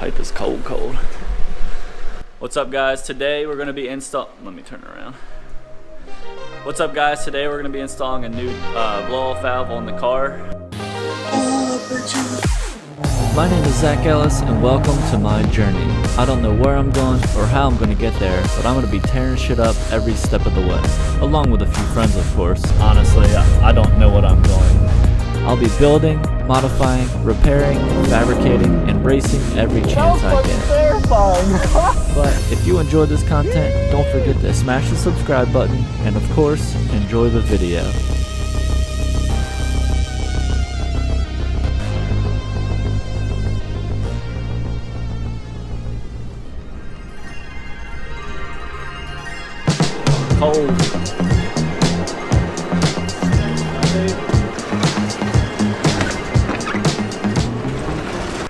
Pipe is cold. What's up, guys? Today we're going to be let me turn around. What's up, guys? Today we're going to be installing a new blow-off valve on the car. My name is Zach Ellis and welcome to my journey. I don't know where I'm going or how I'm going to get there, but I'm going to be tearing shit up every step of the way. Along with a few friends, of course. Honestly, I don't know what I'm doing. I'll be building, modifying, repairing, fabricating, and racing every chance I get. Terrifying. But if you enjoyed this content, don't forget to smash the subscribe button and of course, enjoy the video.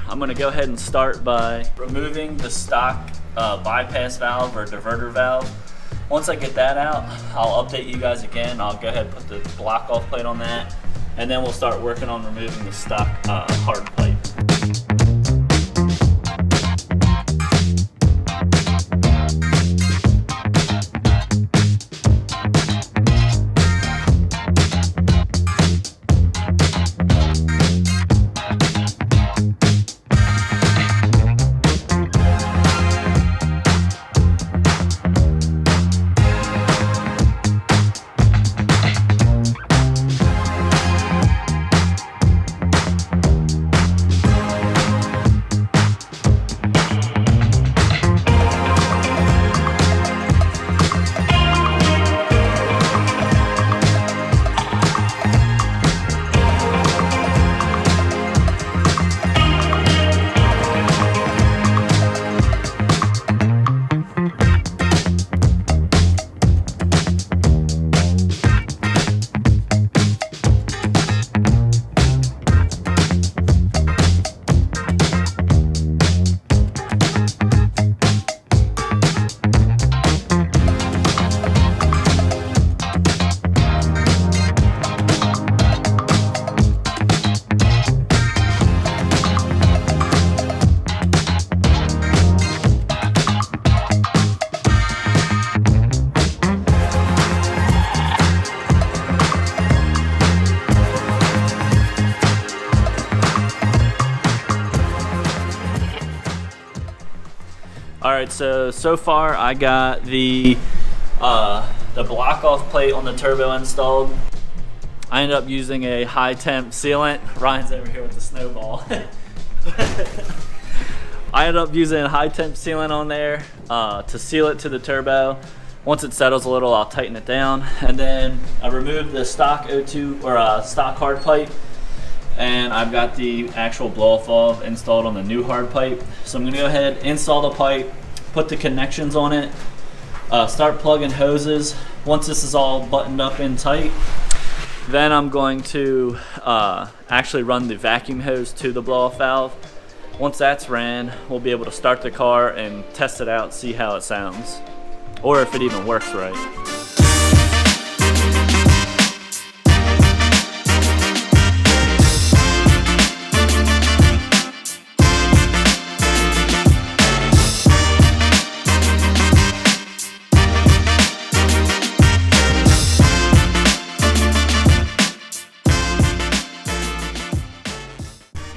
I'm going to go ahead and start by removing the stock bypass valve or diverter valve. Once I get that out, I'll update you guys again. I'll go ahead and put the block off plate on that, and then we'll start working on removing the stock hard pipe. Alright, so far I got the block off plate on the turbo installed. I ended up using a high temp sealant. Ryan's over here with the snowball. I ended up using a high temp sealant on there to seal it to the turbo. Once it settles a little, I'll tighten it down. And then I removed the stock O2 or stock hard pipe. And I've got the actual blow-off valve installed on the new hard pipe. So I'm gonna go ahead, install the pipe, put the connections on it, start plugging hoses. Once this is all buttoned up in tight, then I'm going to actually run the vacuum hose to the blow-off valve. Once that's ran, we'll be able to start the car and test it out, see how it sounds, or if it even works right.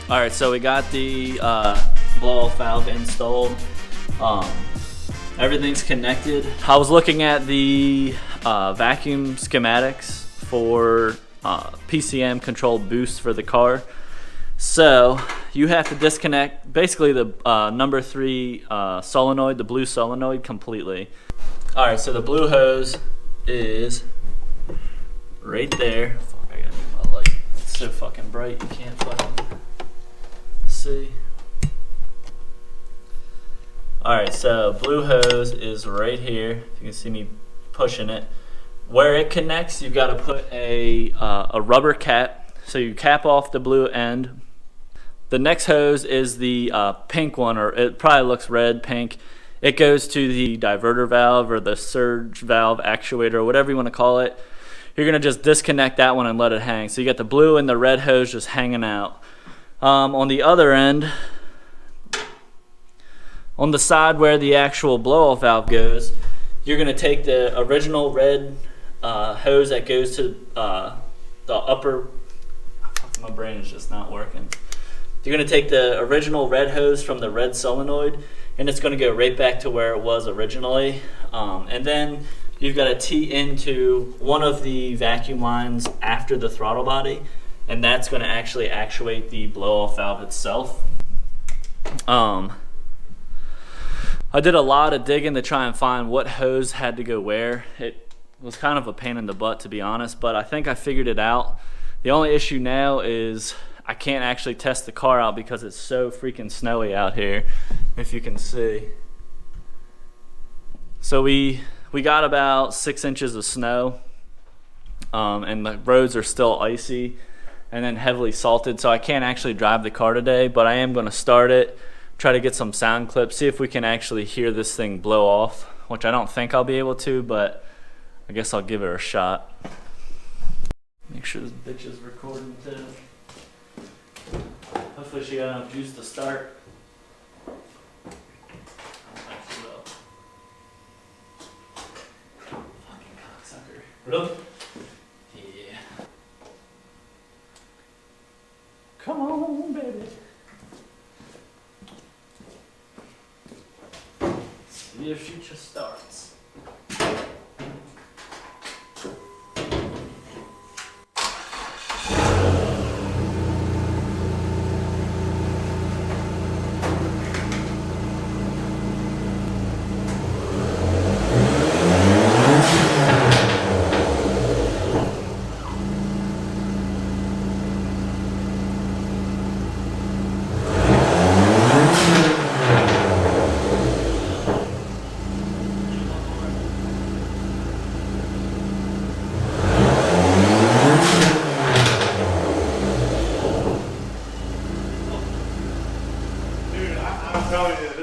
Alright, so we got the blow-off valve installed. Everything's connected. I was looking at the vacuum schematics for PCM controlled boost for the car. So you have to disconnect basically the number 3 solenoid, the blue solenoid, completely. Alright, so the blue hose is right there. Fuck, I gotta move my light. It's so fucking bright you can't fucking see. Alright, so blue hose is right here. You can see me pushing it. Where it connects, you've got to put a rubber cap. So you cap off the blue end. The next hose is the pink one, or it probably looks red, pink. It goes to the diverter valve or the surge valve actuator, or whatever you want to call it. You're going to just disconnect that one and let it hang. So you got the blue and the red hose just hanging out. On the other end, On the side where the actual blow-off valve goes, you're going to take the original red hose that goes to the upper... My brain is just not working. You're going to take the original red hose from the red solenoid, and it's going to go right back to where it was originally. And then you've got to tee into one of the vacuum lines after the throttle body, and that's going to actually actuate the blow-off valve itself. I did a lot of digging to try and find what hose had to go where. It was kind of a pain in the butt, to be honest, but I think I figured it out. The only issue now is I can't actually test the car out because it's so freaking snowy out here, if you can see. So we got about 6 inches of snow, and the roads are still icy and then heavily salted, so I can't actually drive the car today, but I am going to start it, try to get some sound clips, see if we can actually hear this thing blow off, which I don't think I'll be able to, but I guess I'll give it a shot. Make sure this bitch is recording too. Hopefully she got enough juice to start. I don't think she will. Fucking cocksucker. Really? Yeah. Come on, baby. See if she just starts.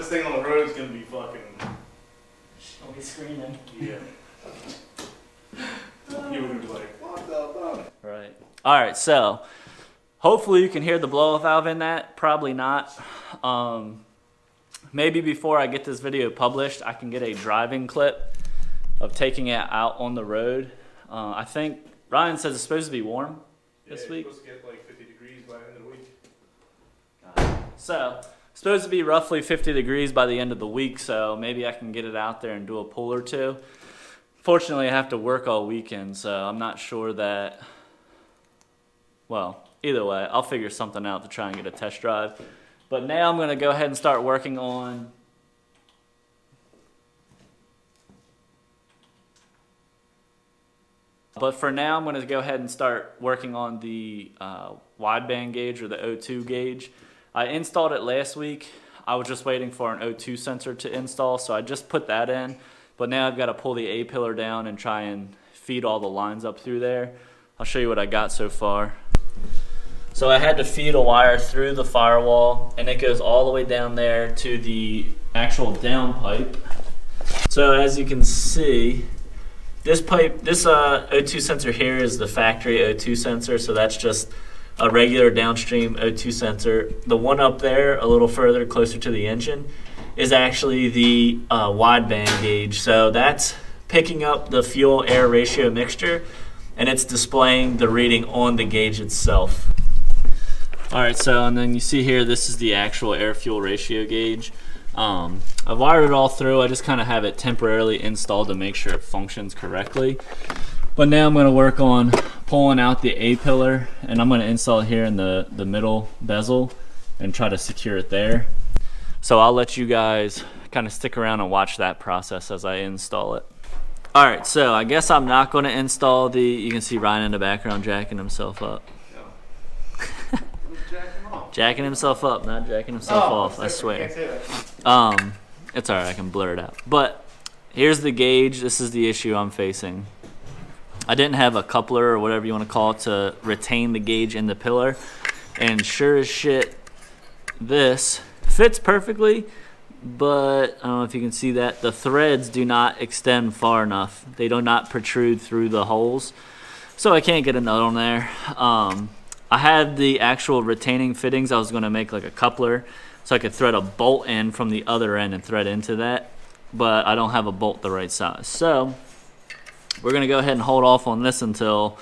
Thing on the road is gonna be fucking. Don't be screaming. Yeah. You would be like, what the fuck? Right. All right. So hopefully you can hear the blow-off valve in that. Probably not. Maybe before I get this video published, I can get a driving clip of taking it out on the road. I think Ryan says it's supposed to be warm this week. It's supposed to get like 50 degrees by the end of the week. So. Supposed to be roughly 50 degrees by the end of the week, so maybe I can get it out there and do a pull or two. Fortunately, I have to work all weekend, so I'm not sure that... Well, either way, I'll figure something out to try and get a test drive. But now I'm going to go ahead and start working on... But for now, I'm going to go ahead and start working on the wideband gauge or the O2 gauge. I installed it last week. I was just waiting for an O2 sensor to install, so I just put that in. But now I've got to pull the A-pillar down and try and feed all the lines up through there. I'll show you what I got so far. So I had to feed a wire through the firewall, and it goes all the way down there to the actual down pipe. So as you can see, this pipe, this O2 sensor here is the factory O2 sensor, so that's just a regular downstream O2 sensor. The one up there, a little further, closer to the engine, is actually the wideband gauge. So that's picking up the fuel-air ratio mixture, and it's displaying the reading on the gauge itself. All right, so and then you see here, this is the actual air-fuel ratio gauge. I've wired it all through. I just kind of have it temporarily installed to make sure it functions correctly. But now I'm going to work on pulling out the A-pillar, and I'm going to install it here in the middle bezel and try to secure it there. So I'll let you guys kind of stick around and watch that process as I install it. All right, so I guess I'm not going to install the, you can see Ryan in the background jacking himself up. Jacking himself up, not jacking himself off, I swear. It's all right, I can blur it out. But here's the gauge. This is the issue I'm facing. I didn't have a coupler or whatever you want to call it to retain the gauge in the pillar. And sure as shit, this fits perfectly, but I don't know if you can see that. The threads do not extend far enough. They do not protrude through the holes. So I can't get a nut on there. I had the actual retaining fittings. I was going to make like a coupler so I could thread a bolt in from the other end and thread into that, but I don't have a bolt the right size. So we're going to go ahead and hold off on this until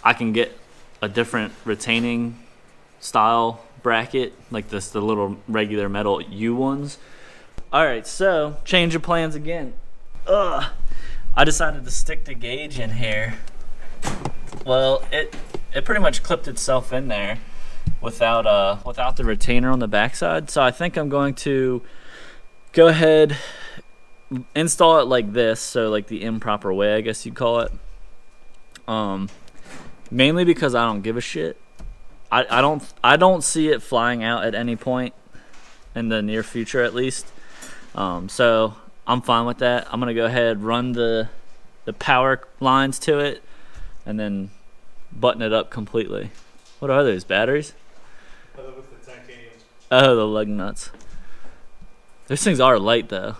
I can get a different retaining style bracket, like the little regular metal U ones. All right, so change of plans again. I decided to stick the gauge in here. Well, it pretty much clipped itself in there without the retainer on the backside. So I think I'm going to go ahead, install it like this, so like the improper way, I guess you'd call it. Mainly because I don't give a shit. I don't see it flying out at any point in the near future, at least. So I'm fine with that. I'm gonna go ahead, run the power lines to it, and then button it up completely. What are those, batteries? With the titanium. Oh, the lug nuts. Those things are light though.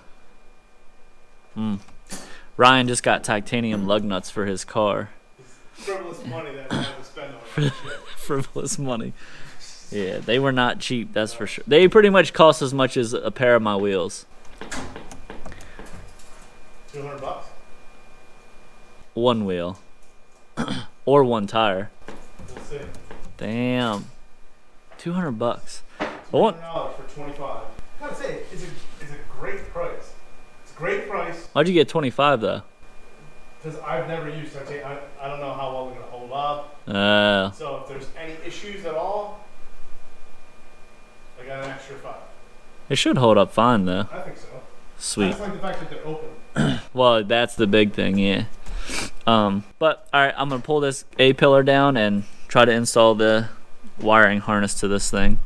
Ryan just got titanium lug nuts for his car. Frivolous money that I have to spend on that shit. Frivolous money. Yeah, they were not cheap, that's for sure. They pretty much cost as much as a pair of my wheels. $200? One wheel. Or one tire. We'll see. Damn. $200. $200 for 25. I gotta say, it's a great price. It's a great price. Why'd you get 25 though? Because I've never used titanium. I don't know how well they're gonna hold up. So if there's any issues at all, I got an extra 5. It should hold up fine though. I think so. Sweet. I just like the fact that they're open. Well, that's the big thing, yeah. But alright, I'm gonna pull this A-pillar down and try to install the wiring harness to this thing.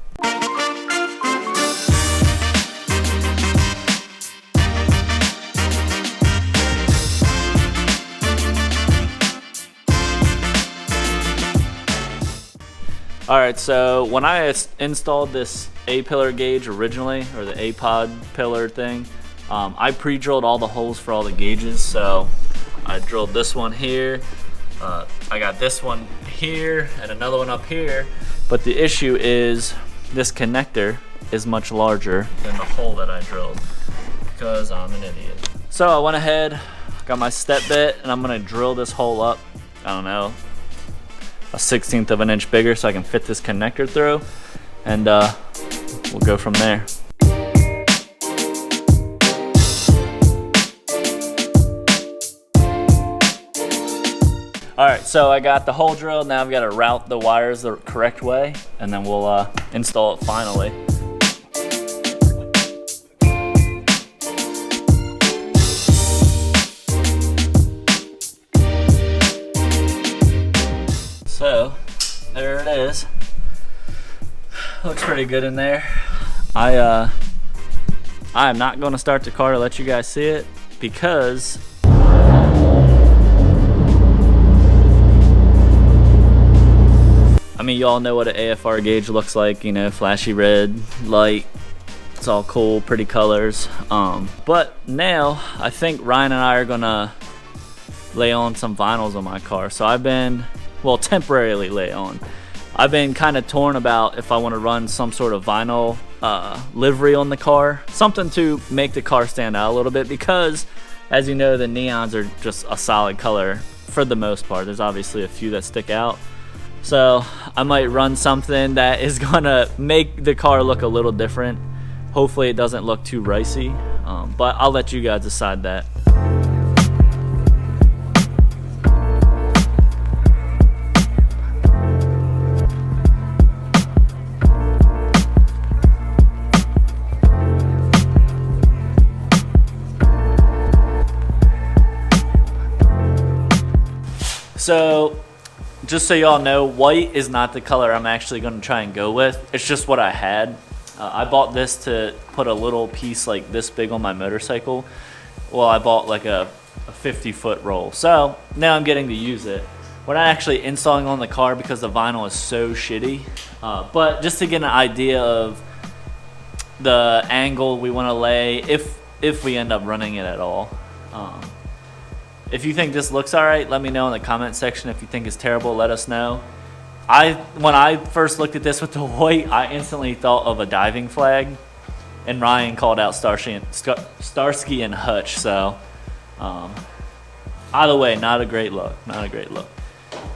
Alright, so when I installed this A-pillar gauge originally, or the A-pod pillar thing, I pre-drilled all the holes for all the gauges. So I drilled this one here, I got this one here, and another one up here. But the issue is this connector is much larger than the hole that I drilled, because I'm an idiot. So I went ahead, got my step bit, and I'm gonna drill this hole up, I don't know, a 1/16 of an inch bigger so I can fit this connector through, and we'll go from there. Alright, so I got the hole drilled. Now I've got to route the wires the correct way, and then we'll install it finally. So, there it is. Looks pretty good in there. I am not going to start the car to let you guys see it, because I mean, you all know what an AFR gauge looks like, you know, flashy red light. It's all cool, pretty colors. But now I think Ryan and I are gonna lay on some vinyls on my car. So I've been, well, temporarily lay on. I've been kind of torn about if I want to run some sort of vinyl livery on the car, something to make the car stand out a little bit, because as you know, the neons are just a solid color for the most part. There's obviously a few that stick out. So I might run something that is gonna make the car look a little different. Hopefully it doesn't look too ricey, but I'll let you guys decide that. So just so y'all know, white is not the color I'm actually going to try and go with. It's just what I had. I bought this to put a little piece like this big on my motorcycle. Well, I bought like a 50-foot roll. So now I'm getting to use it. We're not actually installing on the car because the vinyl is so shitty. But just to get an idea of the angle we want to lay, if we end up running it at all. If you think this looks alright, let me know in the comment section. If you think it's terrible, let us know. when I first looked at this with the white, I instantly thought of a diving flag, and Ryan called out Starsky and Hutch. So, either way, not a great look.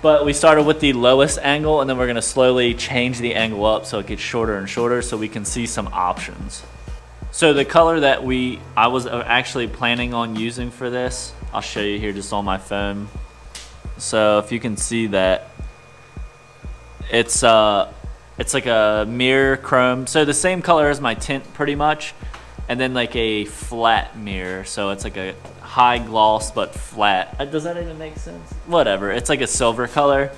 But we started with the lowest angle, and then we're gonna slowly change the angle up so it gets shorter and shorter, so we can see some options. So the color that I was actually planning on using for this, I'll show you here just on my phone. So if you can see that, it's like a mirror chrome. So the same color as my tint pretty much, and then like a flat mirror. So it's like a high gloss but flat. Does that even make sense? Whatever. It's like a silver color,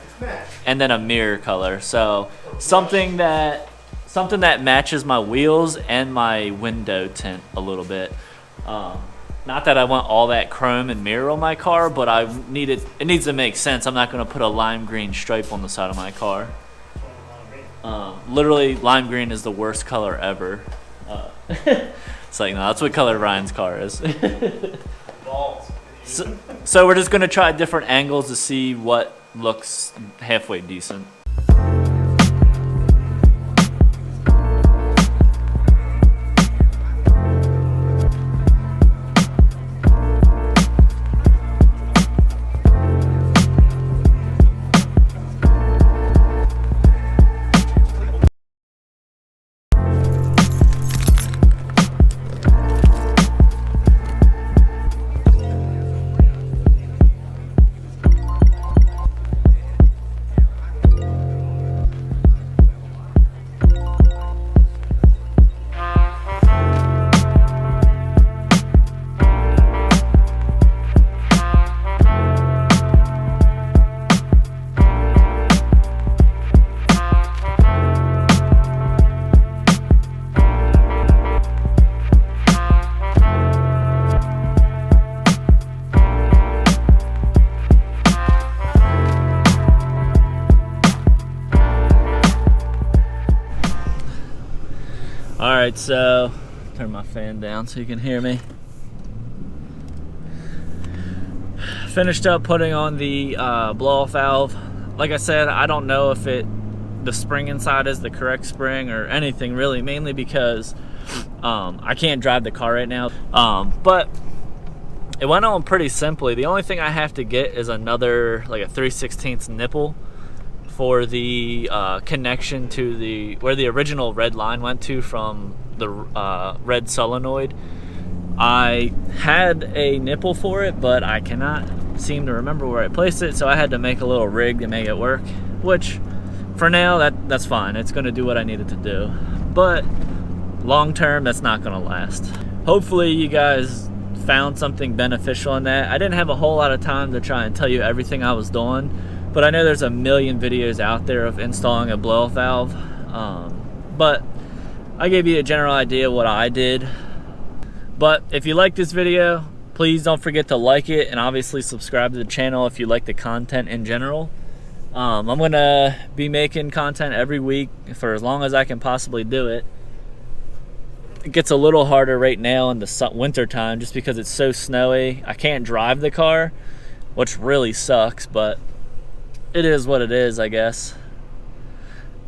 and then a mirror color. So something that matches my wheels and my window tint a little bit. Not that I want all that chrome and mirror on my car, but it needs to make sense. I'm not going to put a lime green stripe on the side of my car. Literally, lime green is the worst color ever. It's like, no, that's what color Ryan's car is. So we're just going to try different angles to see what looks halfway decent. Alright, so turn my fan down so you can hear me. Finished up putting on the blow-off valve. Like I said, I don't know if the spring inside is the correct spring or anything really, mainly because I can't drive the car right now. But it went on pretty simply. The only thing I have to get is another, like a 3/16 nipple for the connection to where the original red line went to from the red solenoid. I had a nipple for it, but I cannot seem to remember where I placed it, so I had to make a little rig to make it work, which for now that's fine. It's going to do what I need it to do, but long term that's not going to last. Hopefully you guys found something beneficial in that. I didn't have a whole lot of time to try and tell you everything I was doing, but I know there's a million videos out there of installing a blow-off valve. But I gave you a general idea of what I did. But if you like this video, please don't forget to like it, and obviously subscribe to the channel if you like the content in general. I'm gonna be making content every week for as long as I can possibly do it. It gets a little harder right now in the winter time just because it's so snowy. I can't drive the car, which really sucks, but it is what it is, I guess.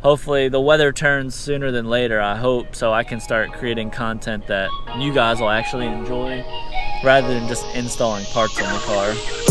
Hopefully the weather turns sooner than later, I hope, so I can start creating content that you guys will actually enjoy rather than just installing parts on the car.